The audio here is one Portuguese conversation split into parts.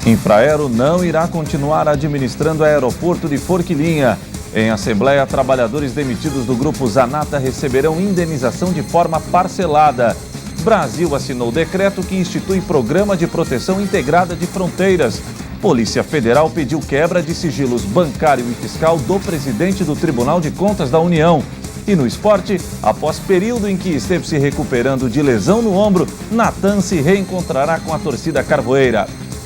Infraero não irá continuar administrando o aeroporto de Forquilinha. Em assembleia, trabalhadores demitidos do grupo Zanata receberão indenização de forma parcelada. Brasil assinou decreto que institui Programa de Proteção Integrada de Fronteiras. Polícia Federal pediu quebra de sigilos bancário e fiscal do presidente do Tribunal de Contas da União. E no esporte, após período em que esteve se recuperando de lesão no ombro, Natan se reencontrará com a torcida carvoeira.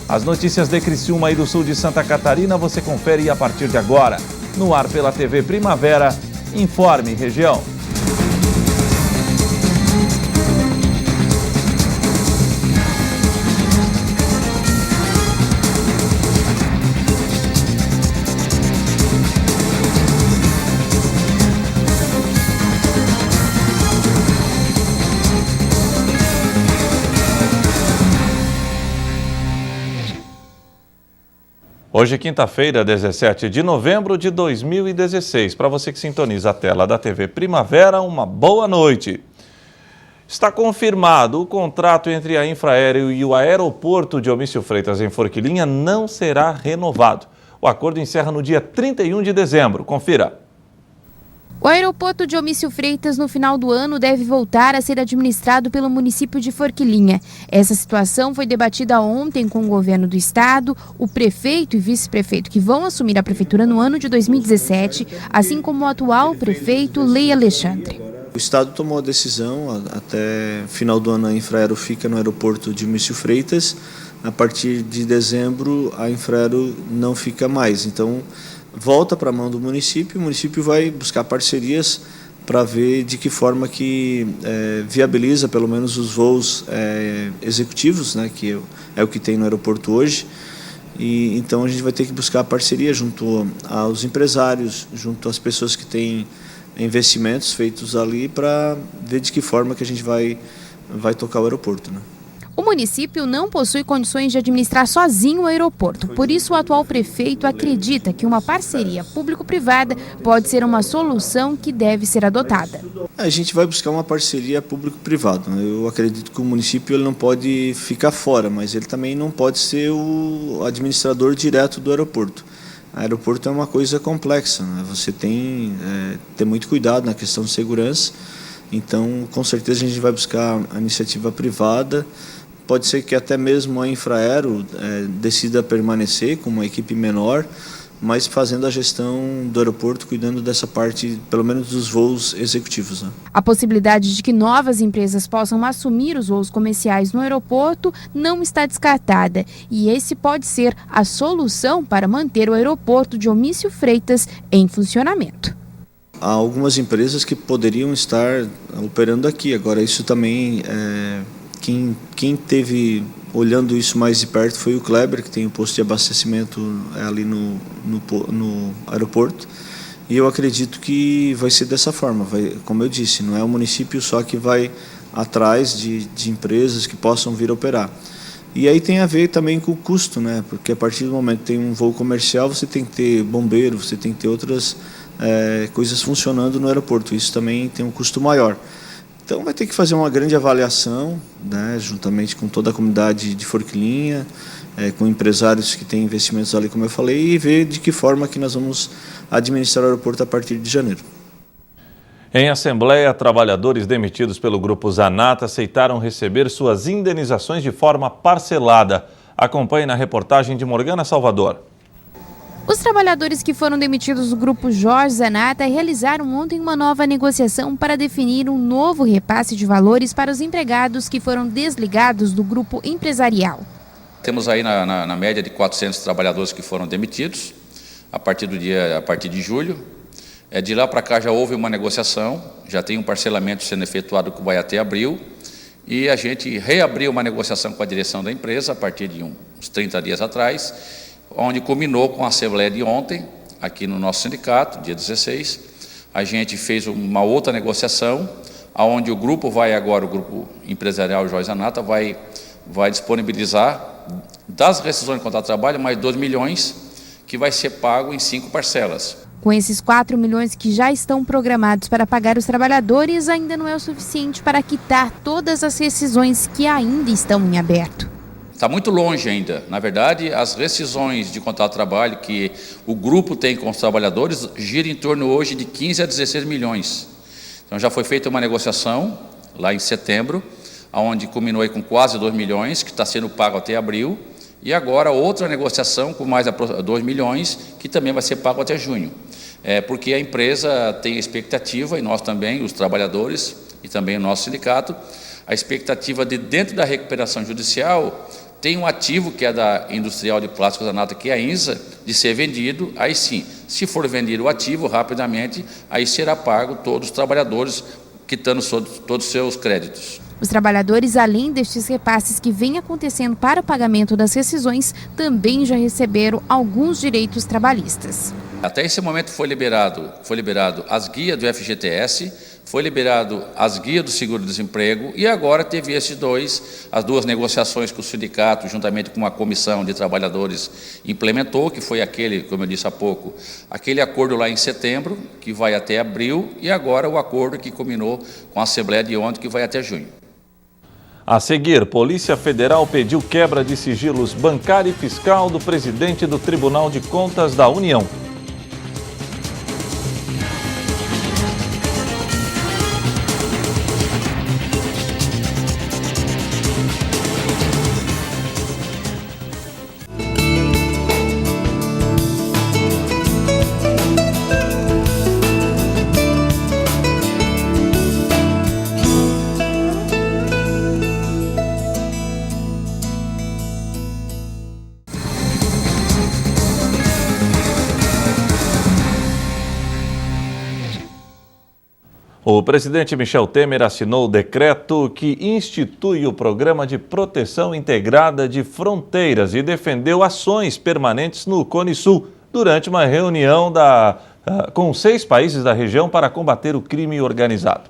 As notícias de Criciúma e do sul de Santa Catarina você confere a partir de agora. No ar pela TV Primavera, Informe Região. Hoje, quinta-feira, 17 de novembro de 2016. Para você que sintoniza a tela da TV Primavera, uma boa noite. Está confirmado, o contrato entre a Infraero e o aeroporto Dionísio Freitas em Forquilinha não será renovado. O acordo encerra no dia 31 de dezembro. Confira. O aeroporto Dionísio Freitas, no final do ano, deve voltar a ser administrado pelo município de Forquilinha. Essa situação foi debatida ontem com o governo do estado, o prefeito e vice-prefeito que vão assumir a prefeitura no ano de 2017, assim como o atual prefeito, Lei Alexandre. O estado tomou a decisão, até final do ano a Infraero fica no aeroporto Dionísio Freitas. A partir de dezembro a Infraero não fica mais, então volta para a mão do município. O município vai buscar parcerias para ver de que forma que viabiliza pelo menos os voos executivos, né, que é o que tem no aeroporto hoje. E então a gente vai ter que buscar parceria junto aos empresários, junto às pessoas que têm investimentos feitos ali, para ver de que forma que a gente vai tocar o aeroporto, né? O município não possui condições de administrar sozinho o aeroporto, por isso o atual prefeito acredita que uma parceria público-privada pode ser uma solução que deve ser adotada. A gente vai buscar uma parceria público-privada. Eu acredito que o município ele não pode ficar fora, mas ele também não pode ser o administrador direto do aeroporto. O aeroporto é uma coisa complexa, né? Você tem ter muito cuidado na questão de segurança, então com certeza a gente vai buscar a iniciativa privada. Pode ser que até mesmo a Infraero decida permanecer com uma equipe menor, mas fazendo a gestão do aeroporto, cuidando dessa parte, pelo menos dos voos executivos, né? A possibilidade de que novas empresas possam assumir os voos comerciais no aeroporto não está descartada. E esse pode ser a solução para manter o aeroporto Dionísio Freitas em funcionamento. Há algumas empresas que poderiam estar operando aqui. Agora, isso também quem teve olhando isso mais de perto foi o Kleber, que tem o posto de abastecimento ali no aeroporto. E eu acredito que vai ser dessa forma. Como eu disse, não é o município só que vai atrás de empresas que possam vir operar. E aí tem a ver também com o custo, né? Porque a partir do momento que tem um voo comercial, você tem que ter bombeiro, você tem que ter outras coisas funcionando no aeroporto. Isso também tem um custo maior. Então vai ter que fazer uma grande avaliação, né, juntamente com toda a comunidade de Forquilinha, com empresários que têm investimentos ali, como eu falei, e ver de que forma que nós vamos administrar o aeroporto a partir de janeiro. Em assembleia, trabalhadores demitidos pelo grupo Zanata aceitaram receber suas indenizações de forma parcelada. Acompanhe na reportagem de Morgana Salvador. Os trabalhadores que foram demitidos do grupo Jorge Zanata realizaram ontem uma nova negociação para definir um novo repasse de valores para os empregados que foram desligados do grupo empresarial. Temos aí na média de 400 trabalhadores que foram demitidos a partir de julho. De lá para cá já houve uma negociação, já tem um parcelamento sendo efetuado que vai até abril, e a gente reabriu uma negociação com a direção da empresa a partir de uns 30 dias atrás, onde culminou com a assembleia de ontem, aqui no nosso sindicato, dia 16. A gente fez uma outra negociação, onde o grupo empresarial Jorge Zanata vai disponibilizar, das rescisões de contrato de trabalho, mais 2 milhões, que vai ser pago em 5 parcelas. Com esses 4 milhões que já estão programados para pagar os trabalhadores, ainda não é o suficiente para quitar todas as rescisões que ainda estão em aberto. está muito longe ainda. Na verdade, as rescisões de contrato de trabalho que o grupo tem com os trabalhadores gira em torno hoje de 15 a 16 milhões. Então já foi feita uma negociação lá em setembro, onde culminou aí com quase 2 milhões, que está sendo pago até abril, e agora outra negociação com mais 2 milhões, que também vai ser pago até junho. Porque a empresa tem expectativa, e nós também, os trabalhadores e também o nosso sindicato, a expectativa de, dentro da recuperação judicial, tem um ativo que é da Industrial de Plásticos Zanata, que é a INSA, de ser vendido. Aí sim, se for vendido o ativo rapidamente, aí será pago todos os trabalhadores, quitando todos os seus créditos. Os trabalhadores, além destes repasses que vêm acontecendo para o pagamento das rescisões, também já receberam alguns direitos trabalhistas. Até esse momento foi liberado as guias do FGTS, foi liberado as guias do seguro-desemprego, e agora teve as duas negociações que o sindicato, juntamente com uma comissão de trabalhadores, implementou, que foi aquele, como eu disse há pouco, aquele acordo lá em setembro, que vai até abril, e agora o acordo que culminou com a Assembleia de ontem, que vai até junho. A seguir, Polícia Federal pediu quebra de sigilos bancário e fiscal do presidente do Tribunal de Contas da União. O presidente Michel Temer assinou o decreto que institui o Programa de Proteção Integrada de Fronteiras e defendeu ações permanentes no Cone Sul durante uma reunião com 6 países da região para combater o crime organizado.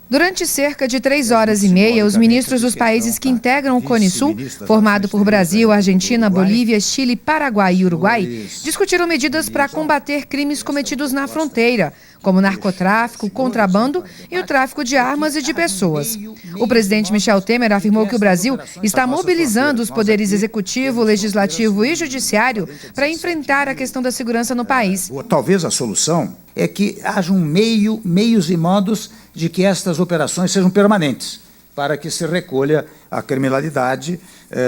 Durante cerca de 3 horas e meia, os ministros dos países que integram o Cone Sul, formado por Brasil, Argentina, Bolívia, Chile, Paraguai e Uruguai, discutiram medidas para combater crimes cometidos na fronteira, como narcotráfico, contrabando e o tráfico de armas e de pessoas. O presidente Michel Temer afirmou que o Brasil está mobilizando os poderes executivo, legislativo e judiciário para enfrentar a questão da segurança no país. Talvez a solução é que hajam meios e modos de que estas operações sejam permanentes, para que se recolha a criminalidade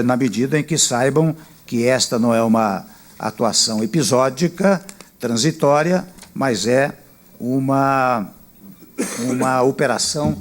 na medida em que saibam que esta não é uma atuação episódica, transitória, mas é uma operação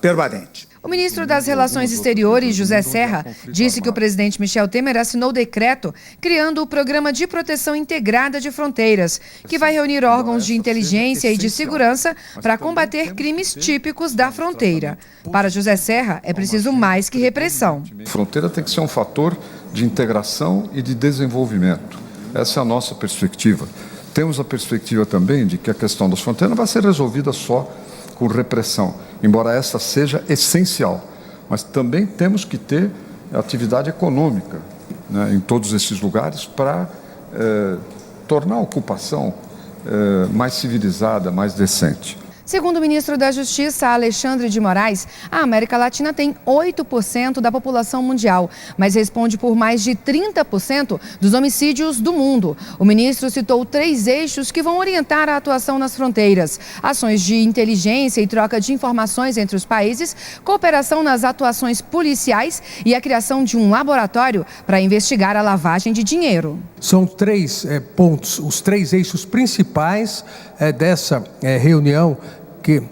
permanente. O ministro das Relações Exteriores, José Serra, disse que o presidente Michel Temer assinou o decreto criando o Programa de Proteção Integrada de Fronteiras, que vai reunir órgãos de inteligência e de segurança para combater crimes típicos da fronteira. Para José Serra, é preciso mais que repressão. A fronteira tem que ser um fator de integração e de desenvolvimento. Essa é a nossa perspectiva. Temos a perspectiva também de que a questão das fronteiras não vai ser resolvida só com repressão, embora essa seja essencial, mas também temos que ter atividade econômica, né, em todos esses lugares para tornar a ocupação mais civilizada, mais decente. Segundo o ministro da Justiça, Alexandre de Moraes, a América Latina tem 8% da população mundial, mas responde por mais de 30% dos homicídios do mundo. O ministro citou 3 eixos que vão orientar a atuação nas fronteiras: ações de inteligência e troca de informações entre os países, cooperação nas atuações policiais e a criação de um laboratório para investigar a lavagem de dinheiro. São 3 pontos, os 3 eixos principais dessa reunião que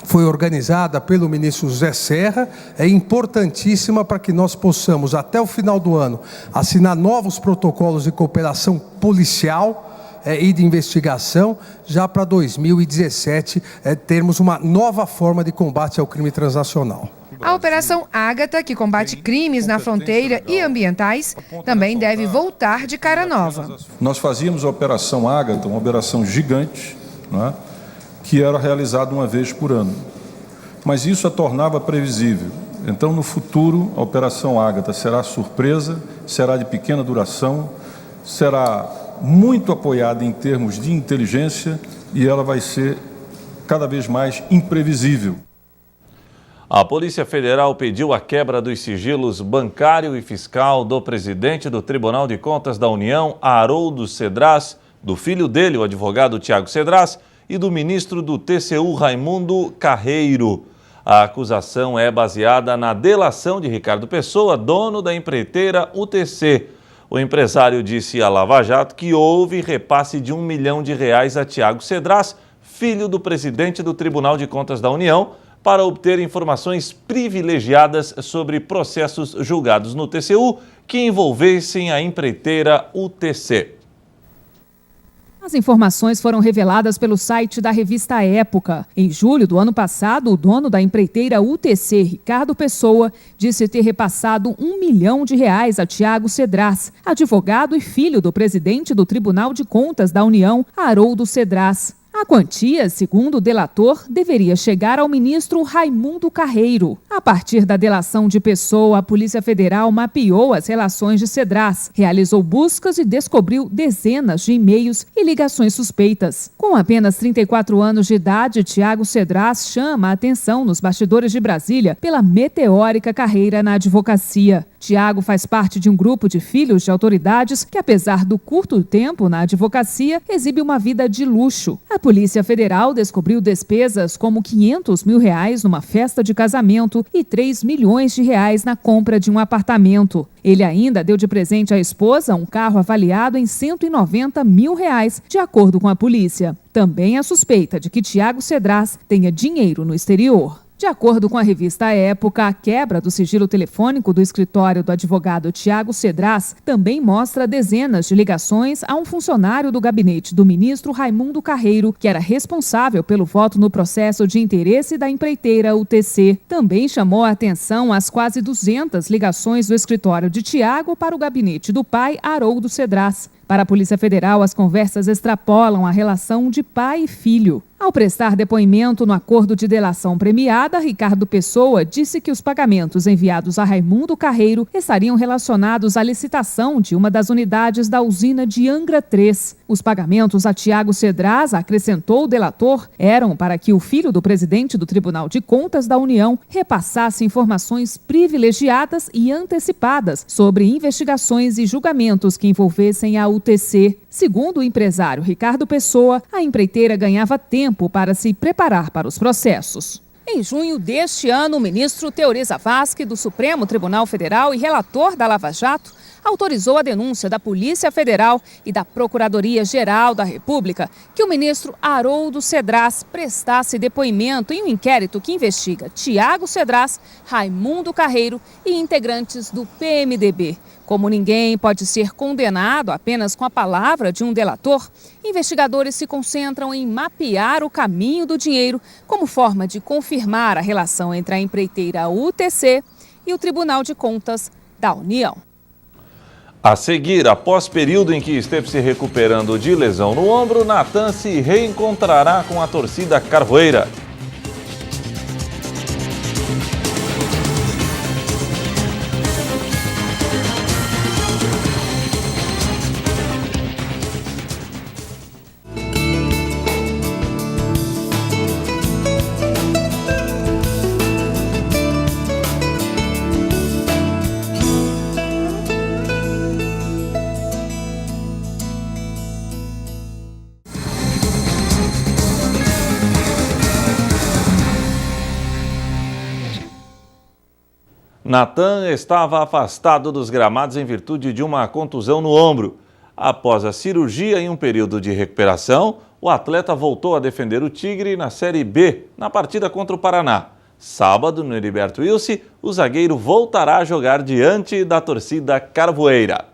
foi organizada pelo ministro José Serra, é importantíssima para que nós possamos, até o final do ano, assinar novos protocolos de cooperação policial e de investigação, já para 2017 termos uma nova forma de combate ao crime transnacional. A Operação Ágata, que combate crimes na fronteira e ambientais, também deve voltar de cara nova. Nós fazíamos a Operação Ágata, uma operação gigante, não é? Que era realizada uma vez por ano. Mas isso a tornava previsível. Então, no futuro, a Operação Ágata será surpresa, será de pequena duração, será muito apoiada em termos de inteligência e ela vai ser cada vez mais imprevisível. A Polícia Federal pediu a quebra dos sigilos bancário e fiscal do presidente do Tribunal de Contas da União, Haroldo Cedras, do filho dele, o advogado Tiago Cedras, e do ministro do TCU, Raimundo Carreiro. A acusação é baseada na delação de Ricardo Pessoa, dono da empreiteira UTC. O empresário disse à Lava Jato que houve repasse de R$1 milhão a Tiago Cedras, filho do presidente do Tribunal de Contas da União, para obter informações privilegiadas sobre processos julgados no TCU que envolvessem a empreiteira UTC. As informações foram reveladas pelo site da revista Época. Em julho do ano passado, o dono da empreiteira UTC, Ricardo Pessoa, disse ter repassado R$1 milhão a Tiago Cedras, advogado e filho do presidente do Tribunal de Contas da União, Haroldo Cedras. A quantia, segundo o delator, deveria chegar ao ministro Raimundo Carreiro. A partir da delação de Pessoa, a Polícia Federal mapeou as relações de Cedras, realizou buscas e descobriu dezenas de e-mails e ligações suspeitas. Com apenas 34 anos de idade, Tiago Cedras chama a atenção nos bastidores de Brasília pela meteórica carreira na advocacia. Tiago faz parte de um grupo de filhos de autoridades que, apesar do curto tempo na advocacia, exibe uma vida de luxo. A Polícia Federal descobriu despesas como R$500 mil numa festa de casamento e R$3 milhões na compra de um apartamento. Ele ainda deu de presente à esposa um carro avaliado em R$190 mil, de acordo com a polícia. Também há suspeita de que Tiago Cedras tenha dinheiro no exterior. De acordo com a revista Época, a quebra do sigilo telefônico do escritório do advogado Tiago Cedras também mostra dezenas de ligações a um funcionário do gabinete do ministro Raimundo Carreiro, que era responsável pelo voto no processo de interesse da empreiteira UTC. Também chamou a atenção as quase 200 ligações do escritório de Tiago para o gabinete do pai, Haroldo Cedras. Para a Polícia Federal, as conversas extrapolam a relação de pai e filho. Ao prestar depoimento no acordo de delação premiada, Ricardo Pessoa disse que os pagamentos enviados a Raimundo Carreiro estariam relacionados à licitação de uma das unidades da usina de Angra 3. Os pagamentos a Tiago Cedras, acrescentou o delator, eram para que o filho do presidente do Tribunal de Contas da União repassasse informações privilegiadas e antecipadas sobre investigações e julgamentos que envolvessem a UTC. Segundo o empresário Ricardo Pessoa, a empreiteira ganhava tempo para se preparar para os processos. Em junho deste ano, o ministro Teori Zavascki, do Supremo Tribunal Federal e relator da Lava Jato, autorizou a denúncia da Polícia Federal e da Procuradoria-Geral da República que o ministro Haroldo Cedras prestasse depoimento em um inquérito que investiga Tiago Cedras, Raimundo Carreiro e integrantes do PMDB. Como ninguém pode ser condenado apenas com a palavra de um delator, investigadores se concentram em mapear o caminho do dinheiro como forma de confirmar a relação entre a empreiteira UTC e o Tribunal de Contas da União. A seguir, após período em que esteve se recuperando de lesão no ombro, Natan se reencontrará com a torcida carvoeira. Natan estava afastado dos gramados em virtude de uma contusão no ombro. Após a cirurgia e um período de recuperação, o atleta voltou a defender o Tigre na Série B, na partida contra o Paraná. Sábado, no Heriberto Wilson, o zagueiro voltará a jogar diante da torcida carvoeira.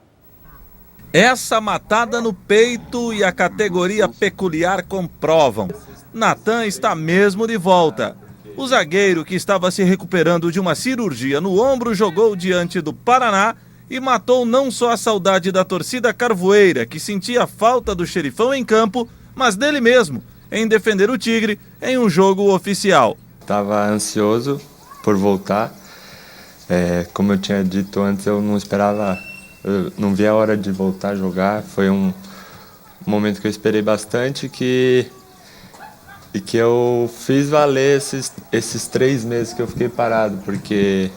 Essa matada no peito e a categoria peculiar comprovam. Natan está mesmo de volta. O zagueiro, que estava se recuperando de uma cirurgia no ombro, jogou diante do Paraná e matou não só a saudade da torcida carvoeira, que sentia falta do xerifão em campo, mas dele mesmo, em defender o Tigre em um jogo oficial. Estava ansioso por voltar. Como eu tinha dito antes, eu não via a hora de voltar a jogar. Foi um momento que eu esperei bastante, que e que eu fiz valer esses 3 meses que eu fiquei parado, porque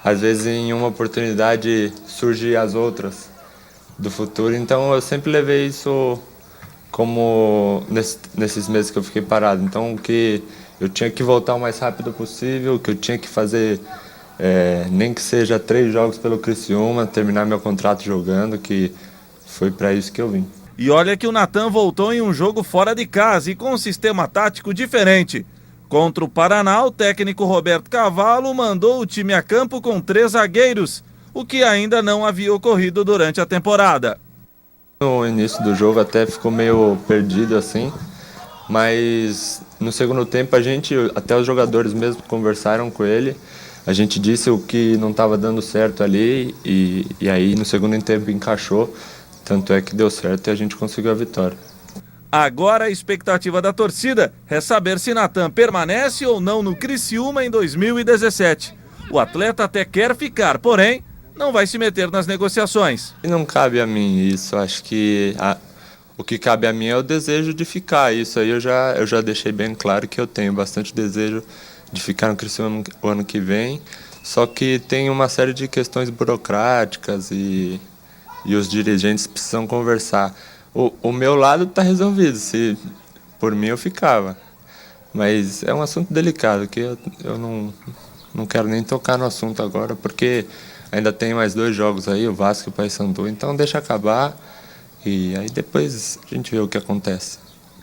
às vezes em uma oportunidade surgem as outras do futuro, então eu sempre levei isso como nesses meses que eu fiquei parado. Então que eu tinha que voltar o mais rápido possível, que eu tinha que fazer nem que seja 3 jogos pelo Criciúma, terminar meu contrato jogando, que foi para isso que eu vim. E olha que o Natan voltou em um jogo fora de casa e com um sistema tático diferente. Contra o Paraná, o técnico Roberto Cavalo mandou o time a campo com 3 zagueiros, o que ainda não havia ocorrido durante a temporada. No início do jogo até ficou meio perdido assim, mas no segundo tempo até os jogadores mesmo conversaram com ele, a gente disse o que não estava dando certo ali e aí no segundo tempo encaixou, tanto é que deu certo e a gente conseguiu a vitória. Agora a expectativa da torcida é saber se Natan permanece ou não no Criciúma em 2017. O atleta até quer ficar, porém não vai se meter nas negociações. E não cabe a mim isso, acho que o que cabe a mim é o desejo de ficar. Isso aí eu já deixei bem claro que eu tenho bastante desejo de ficar no Criciúma o ano que vem, só que tem uma série de questões burocráticas e os dirigentes precisam conversar. O meu lado está resolvido, se por mim eu ficava, mas é um assunto delicado que eu não quero nem tocar no assunto agora, porque ainda tem mais 2 jogos aí, o Vasco e o Paysandu, então deixa acabar e aí depois a gente vê o que acontece.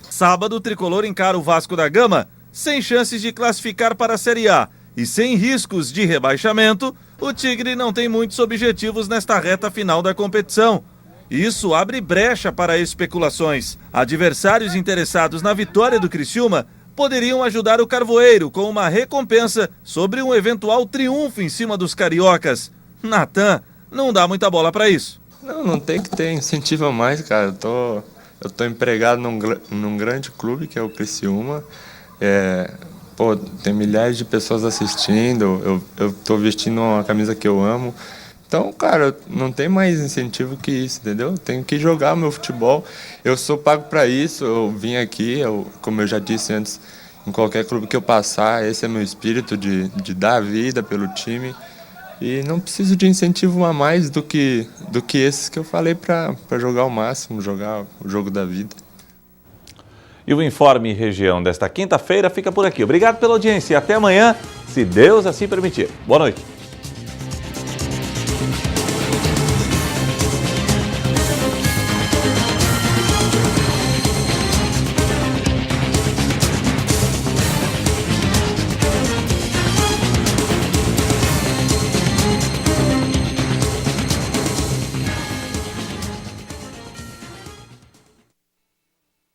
Sábado o tricolor encara o Vasco da Gama sem chances de classificar para a Série A e sem riscos de rebaixamento. O Tigre não tem muitos objetivos nesta reta final da competição. Isso abre brecha para especulações. Adversários interessados na vitória do Criciúma poderiam ajudar o Carvoeiro com uma recompensa sobre um eventual triunfo em cima dos cariocas. Natan não dá muita bola para isso. Não tem que ter incentivo a mais, cara. Eu tô empregado num grande clube que é o Criciúma. Tem milhares de pessoas assistindo, eu tô vestindo uma camisa que eu amo. Então, cara, não tem mais incentivo que isso, entendeu? Eu tenho que jogar meu futebol. Eu sou pago para isso, eu vim aqui, como eu já disse antes, em qualquer clube que eu passar, esse é meu espírito de dar a vida pelo time. E não preciso de incentivo a mais do que esses que eu falei para jogar o máximo, jogar o jogo da vida. E o Informe Região desta quinta-feira fica por aqui. Obrigado pela audiência e até amanhã, se Deus assim permitir. Boa noite.